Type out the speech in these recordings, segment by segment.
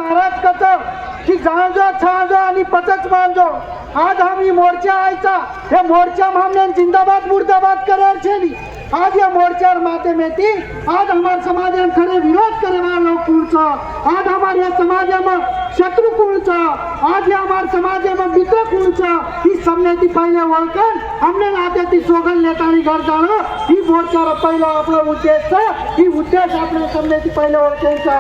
महाराज कसं की जाणजो छाणजो आणि पचच मानजो आज आम्ही मोर्चा आयचा हे मोर्चा मामल्यान जिंदाबाद मुर्दाबाद करार छेली आज या मोर्चार माध्यमेती आज हमारे समाज में खड़े विरोध करे वाला लोग कौन सा आज हमारे समाज में शत्रु कौन सा आज ये हमारे समाज में मित्र कौन सा इस सबने ती पहले वळकन हमने नाते ती सोगन लेतानी घर जाणं ही मोर्चार पहिला आपला उद्देश ही उद्देश आपले सबने ती पहले वळकायचा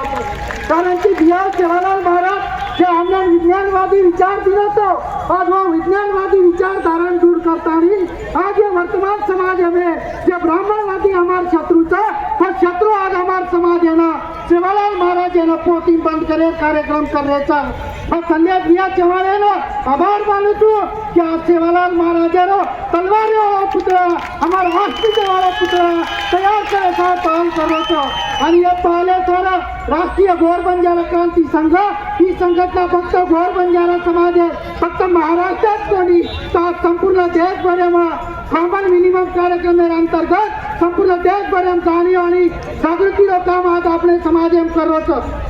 कारण की बिहार जवाहरलाल महाराज जे हमने विज्ञानवादी विचार दिला तो आज वो विज्ञानवादी विचार धारण दूर करतानी आज ये वर्तमान समाज में जे ब्राह्मणवादी हमारे शत्रु था तो शत्रु आज हमारे समाज है ना सेवालाल महाराज है ना पोती बंद करे कार्यक्रम कर रहे था और संदेश दिया चव्हाण है ना आभार मानू तू कि आज सेवालाल महाराज है ना तलवार वाला पुतळा हमारा हॉस्पिटल वाला पुतळा तैयार करे था काम करो तो आणि ये पहले थोड़ा राष्ट्रीय गौर बंजारा क्रांती संघ ही संघटना फक्त गौर बंजारा समाज आहे फक्त महाराष्ट्रात कोणी तर संपूर्ण देशभरामध्ये कॉमन मिनिमम कार्यक्रम अंतर्गत संपूर्ण देशभरात जाणीव आणि जागृतीचं काम आज आपले समाज में करो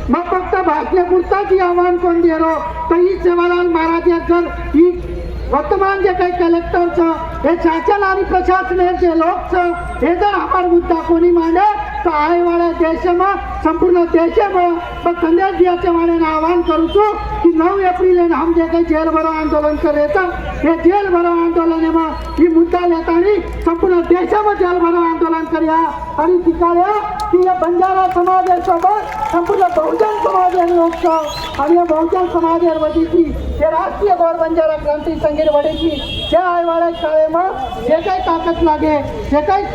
मग फक्त भाषणे पुरताच आव्हान कोण दे रो तर ही सेवालाल महाराज ही वर्तमान जे काही कलेक्टरचं हे शासन आणि प्रशासनाचे लोक हे जर हमारा मुद्दा कोणी मांडे तो आने वाले देश में संपूर्ण देश में संदेश दिया चव्हाण आह्वान करूँ छू कि 9 एप्रिल हम जे काही जेल भरो आंदोलन कर रहे थे ये जेल भरो आंदोलन में ये मुद्दा लेता संपूर्ण देश में जेल भरो आंदोलन करिया आणि दिखाया कि ये बंजारा समाज सोबत संपूर्ण बहुजन समाज लोक आणि या बहुजन समाज वती थी ये राष्ट्रीय गौर बंजारा क्रांती संघ वडी थी जे आय वाले शाळे में जे काही ताकद लागे जे काही